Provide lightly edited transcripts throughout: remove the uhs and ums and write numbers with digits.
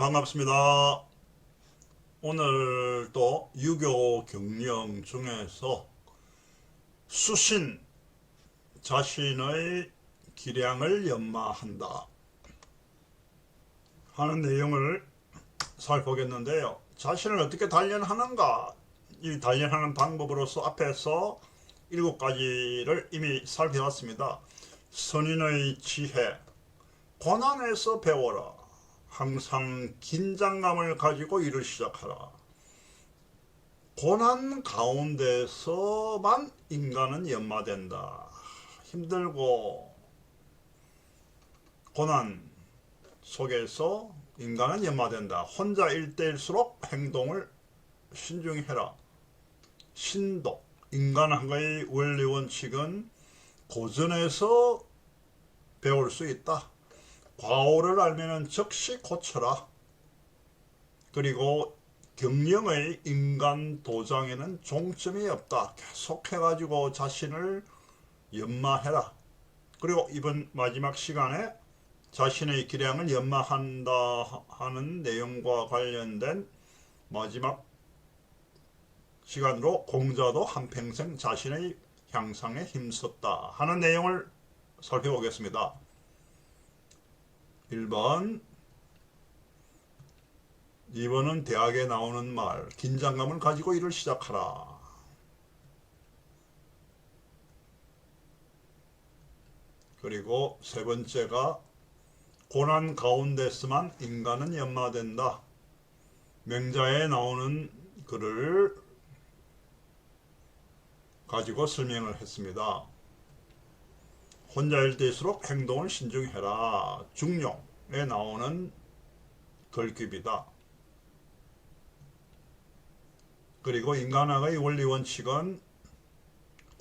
반갑습니다. 오늘 또 유교 경영 중에서 수신, 자신의 기량을 연마한다 하는 내용을 살펴보겠는데요. 자신을 어떻게 단련하는가? 이 단련하는 방법으로서 앞에서 7가지를 이미 살펴봤습니다. 선인의 지혜, 고난에서 배워라. 항상 긴장감을 가지고 일을 시작하라. 고난 가운데서만 인간은 연마된다. 힘들고 고난 속에서 인간은 연마된다. 혼자 일대일수록 행동을 신중히 해라. 신독, 인간학의 원리 원칙은 고전에서 배울 수 있다. 과오를 알면 즉시 고쳐라. 그리고 경영의 인간 도장에는 종점이 없다. 계속해가지고 자신을 연마해라. 그리고 이번 마지막 시간에 자신의 기량을 연마한다 하는 내용과 관련된 마지막 시간으로 공자도 한평생 자신의 향상에 힘썼다 하는 내용을 살펴보겠습니다. 1번, 2번은 대학에 나오는 말, 긴장감을 가지고 일을 시작하라. 그리고 세 번째가 고난 가운데서만 인간은 연마된다. 명자에 나오는 글을 가지고 설명을 했습니다. 혼자일 때일수록 행동을 신중히 해라. 중용에 나오는 글귀입니다. 그리고 인간학의 원리 원칙은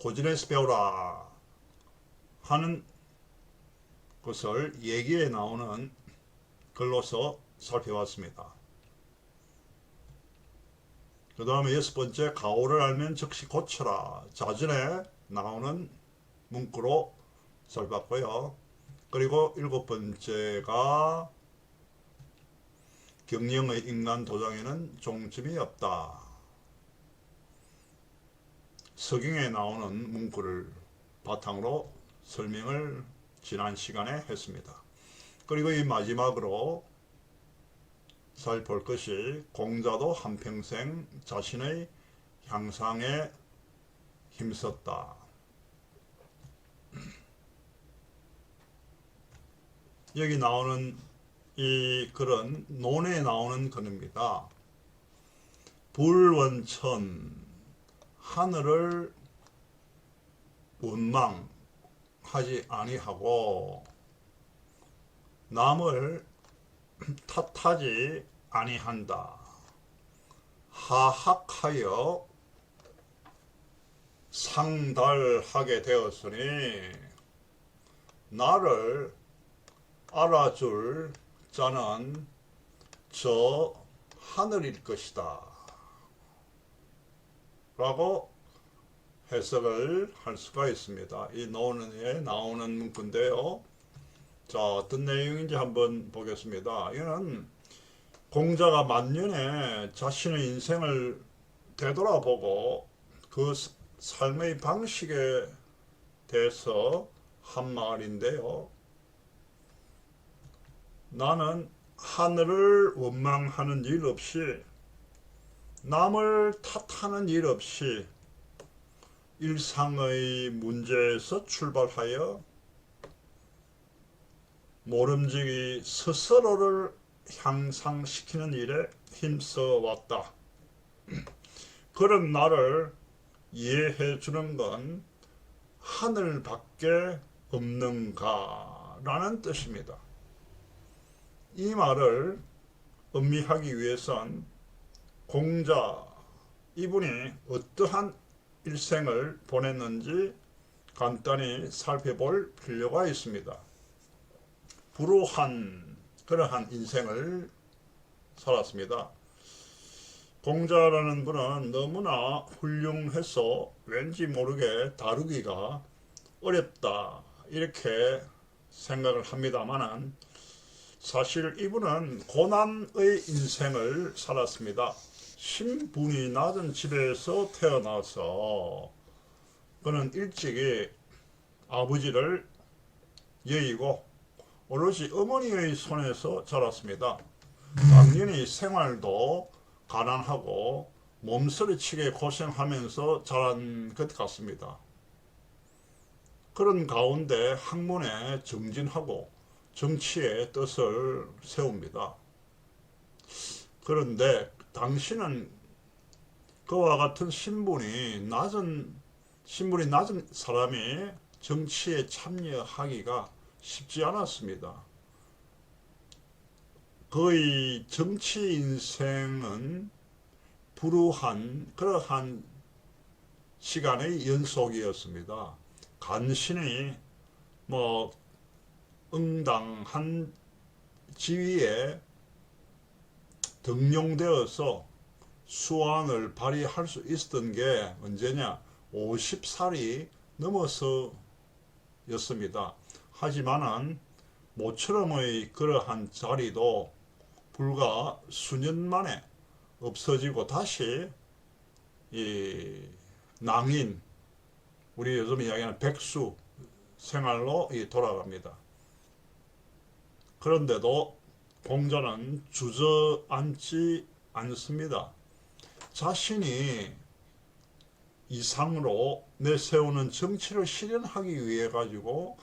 고전에서 배우라 하는 것을 얘기에 나오는 글로서 살펴봤습니다. 그 다음에 6번째, 가오를 알면 즉시 고쳐라. 자전에 나오는 문구로 살펴봤고요. 그리고 7번째가 경영의 인간 도장에는 종점이 없다. 서경에 나오는 문구를 바탕으로 설명을 지난 시간에 했습니다. 그리고 이 마지막으로 살펴볼 것이 공자도 한평생 자신의 향상에 힘썼다. 여기 나오는 이 글은 논에 나오는 글입니다. 불원천, 하늘을 원망하지 아니하고 남을 탓하지 아니한다. 하학하여 상달하게 되었으니 나를 알아줄 자는 저 하늘일 것이다 라고 해석을 할 수가 있습니다. 이 논에 나오는 문구인데요. 자, 어떤 내용인지 한번 보겠습니다. 이는 공자가 만년에 자신의 인생을 되돌아보고 그 삶의 방식에 대해서 한 말인데요. 나는 하늘을 원망하는 일 없이, 남을 탓하는 일 없이 일상의 문제에서 출발하여 모름지기 스스로를 향상시키는 일에 힘써 왔다. 그런 나를 이해해 주는 건 하늘밖에 없는가 라는 뜻입니다. 이 말을 음미하기 위해선 공자 이분이 어떠한 일생을 보냈는지 간단히 살펴볼 필요가 있습니다. 불우한 그러한 인생을 살았습니다. 공자라는 분은 너무나 훌륭해서 왠지 모르게 다루기가 어렵다 이렇게 생각을 합니다만은 사실 이분은 고난의 인생을 살았습니다. 신분이 낮은 집에서 태어나서 그는 일찍이 아버지를 여의고 오롯이 어머니의 손에서 자랐습니다. 당연히 생활도 가난하고 몸서리치게 고생하면서 자란 것 같습니다. 그런 가운데 학문에 정진하고 정치에 뜻을 세웁니다. 그런데 당신은 그와 같은 신분이 낮은 사람이 정치에 참여하기가 쉽지 않았습니다. 그의 정치 인생은 불우한 그러한 시간의 연속이었습니다. 간신히 응당한 지위에 등용되어서 수완을 발휘할 수 있었던 게 언제냐? 50살이 넘어서였습니다. 하지만은 모처럼의 그러한 자리도 불과 수년 만에 없어지고 다시 이 낭인, 우리 요즘 이야기하는 백수 생활로 돌아갑니다. 그런데도 공자는 주저앉지 않습니다. 자신이 이상으로 내세우는 정치를 실현하기 위해 가지고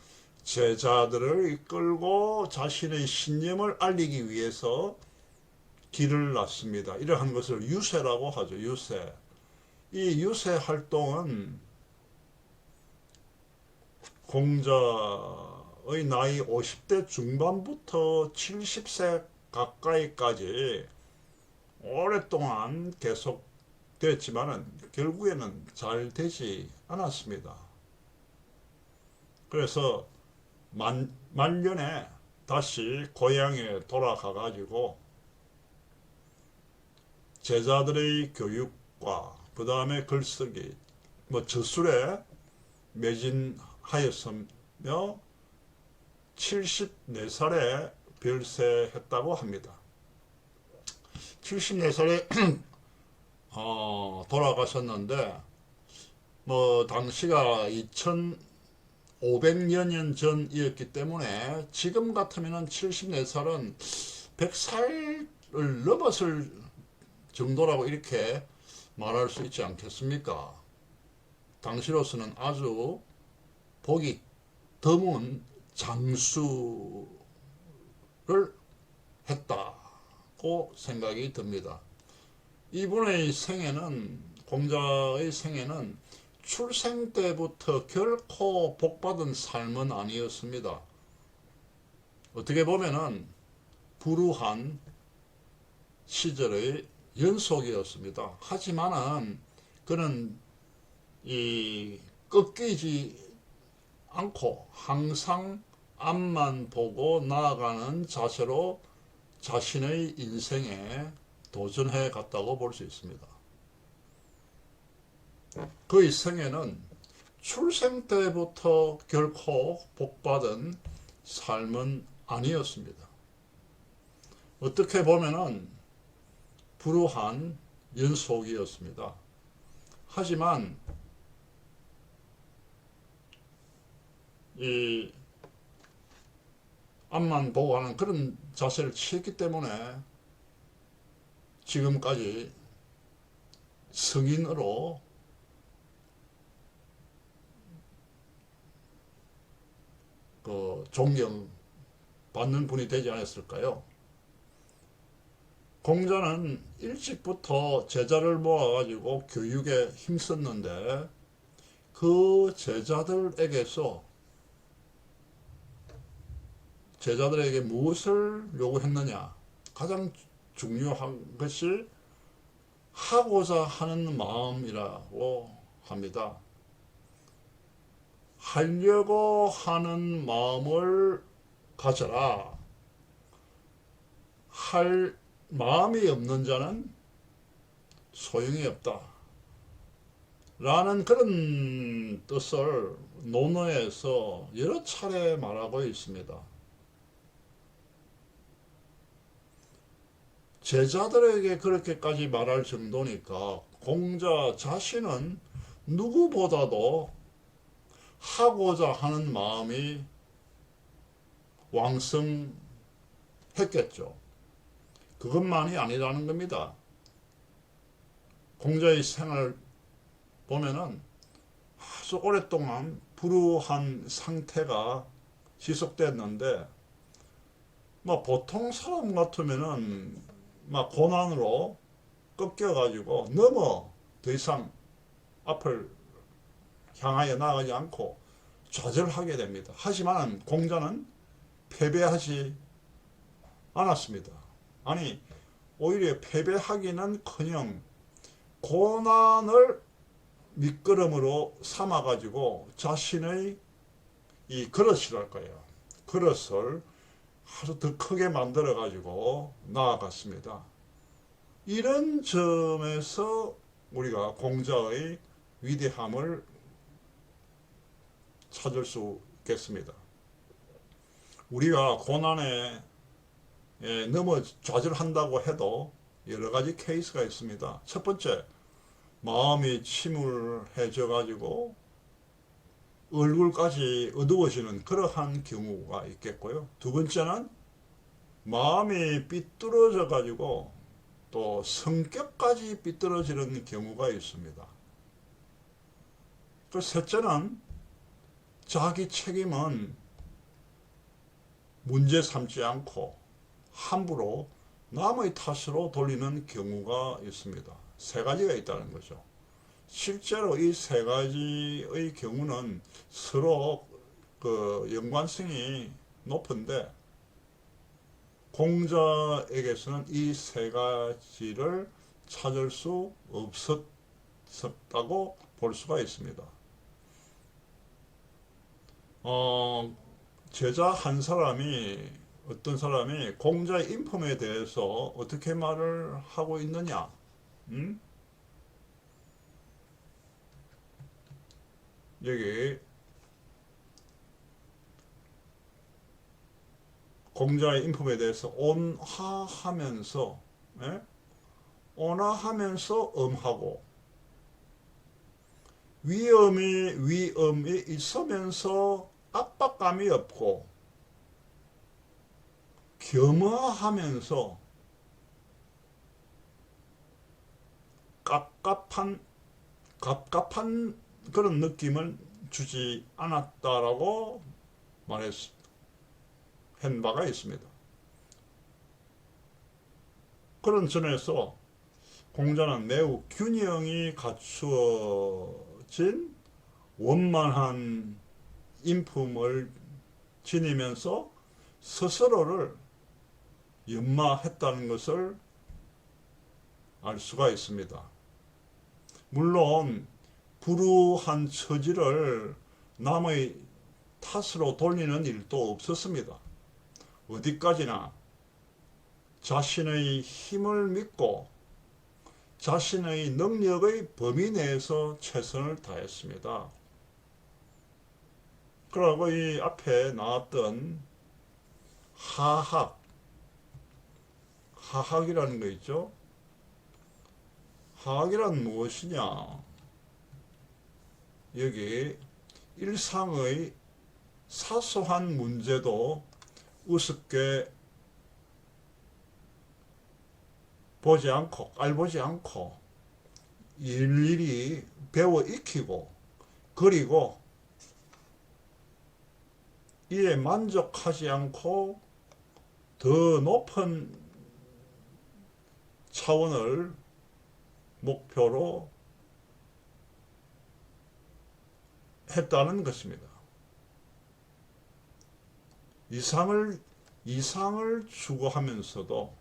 제자들을 이끌고 자신의 신념을 알리기 위해서 길을 놨습니다. 이러한 것을 유세라고 하죠. 유세. 이 유세 활동은 공자의 나이 50대 중반부터 70세 가까이까지 오랫동안 계속됐지만은 결국에는 잘 되지 않았습니다. 그래서 말년에 다시 고향에 돌아가 가지고 제자들의 교육과 그 다음에 글쓰기, 저술에 매진하였으며 74살에 별세했다고 합니다. 74살에 돌아가셨는데 당시가 2500여 전이었기 때문에 지금 같으면 74살은 100살을 넘었을 정도라고 이렇게 말할 수 있지 않겠습니까? 당시로서는 아주 보기 드문 장수를 했다고 생각이 듭니다. 이분의 생애는, 공자의 생애는 출생 때부터 결코 복받은 삶은 아니었습니다. 어떻게 보면은 불우한 시절의 연속이었습니다. 하지만은 그는 꺾이지 않고 항상 앞만 보고 나아가는 자세로 자신의 인생에 도전해 갔다고 볼 수 있습니다. 그의 생애는 출생 때부터 결코 복받은 삶은 아니었습니다. 어떻게 보면은 불우한 연속이었습니다. 하지만 이 앞만 보고 하는 그런 자세를 취했기 때문에 지금까지 성인으로 존경받는 분이 되지 않았을까요? 공자는 일찍부터 제자를 모아가지고 교육에 힘썼는데 그 제자들에게 무엇을 요구했느냐? 가장 중요한 것이 하고자 하는 마음이라고 합니다. 하려고 하는 마음을 가져라. 할 마음이 없는 자는 소용이 없다. 라는 그런 뜻을 논어에서 여러 차례 말하고 있습니다. 제자들에게 그렇게까지 말할 정도니까 공자 자신은 누구보다도 하고자 하는 마음이 왕성했겠죠. 그것만이 아니라는 겁니다. 공자의 생을 보면은 아주 오랫동안 불우한 상태가 지속됐는데, 뭐 보통 사람 같으면은 막 고난으로 꺾여가지고 넘어 더 이상 앞을 향하여 나가지 않고 좌절하게 됩니다. 하지만 공자는 패배하지 않았습니다. 아니, 오히려 패배하기는커녕 고난을 밑거름으로 삼아가지고 자신의 이 그릇이랄까요, 그릇을 아주 더 크게 만들어가지고 나아갔습니다. 이런 점에서 우리가 공자의 위대함을 찾을 수 있겠습니다. 우리가 고난에 넘어 좌절한다고 해도 여러 가지 케이스가 있습니다. 첫 번째, 마음이 침울해져 가지고 얼굴까지 어두워지는 그러한 경우가 있겠고요. 두 번째는 마음이 삐뚤어져 가지고 또 성격까지 삐뚤어지는 경우가 있습니다. 그 셋째는 자기 책임은 문제 삼지 않고 함부로 남의 탓으로 돌리는 경우가 있습니다. 세 가지가 있다는 거죠. 실제로 이 세 가지의 경우는 서로 그 연관성이 높은데, 공자에게서는 이 세 가지를 찾을 수 없었다고 볼 수가 있습니다. 제자 한 사람이, 어떤 사람이 공자의 인품에 대해서 어떻게 말을 하고 있느냐? 여기 공자의 인품에 대해서 온화하면서, 온화하면서 엄하고, 위엄이 있으면서 압박감이 없고, 겸허하면서 갑갑한 그런 느낌을 주지 않았다라고 한 바가 있습니다. 그런 점에서 공자는 매우 균형이 갖추어진 원만한 인품을 지니면서 스스로를 연마했다는 것을 알 수가 있습니다. 물론 불우한 처지를 남의 탓으로 돌리는 일도 없었습니다. 어디까지나 자신의 힘을 믿고 자신의 능력의 범위 내에서 최선을 다했습니다. 그리고 이 앞에 나왔던 하학이라는 거 있죠. 하학이란 무엇이냐? 여기 일상의 사소한 문제도 우습게 보지 않고 깔보지 않고 일일이 배워 익히고, 그리고 이에 만족하지 않고 더 높은 차원을 목표로 했다는 것입니다. 이상을 추구하면서도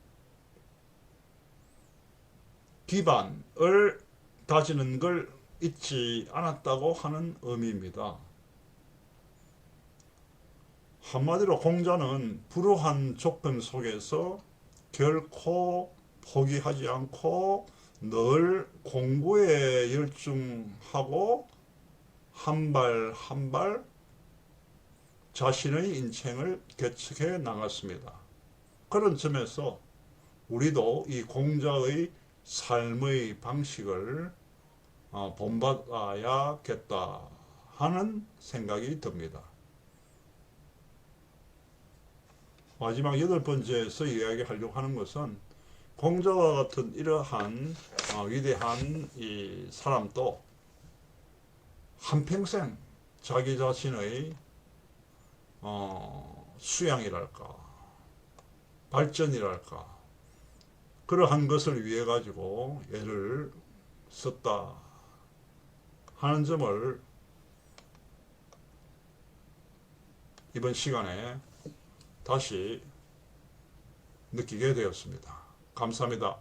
기반을 다지는 걸 잊지 않았다고 하는 의미입니다. 한마디로 공자는 불우한 조건 속에서 결코 포기하지 않고 늘 공부에 열중하고 한 발 한 발 자신의 인생을 개척해 나갔습니다. 그런 점에서 우리도 이 공자의 삶의 방식을 본받아야겠다 하는 생각이 듭니다. 마지막 8번째에서 이야기하려고 하는 것은 공자와 같은 이러한 위대한 이 사람도 한평생 자기 자신의 수양이랄까 발전이랄까 그러한 것을 위해 가지고 애를 썼다 하는 점을 이번 시간에 다시 느끼게 되었습니다. 감사합니다.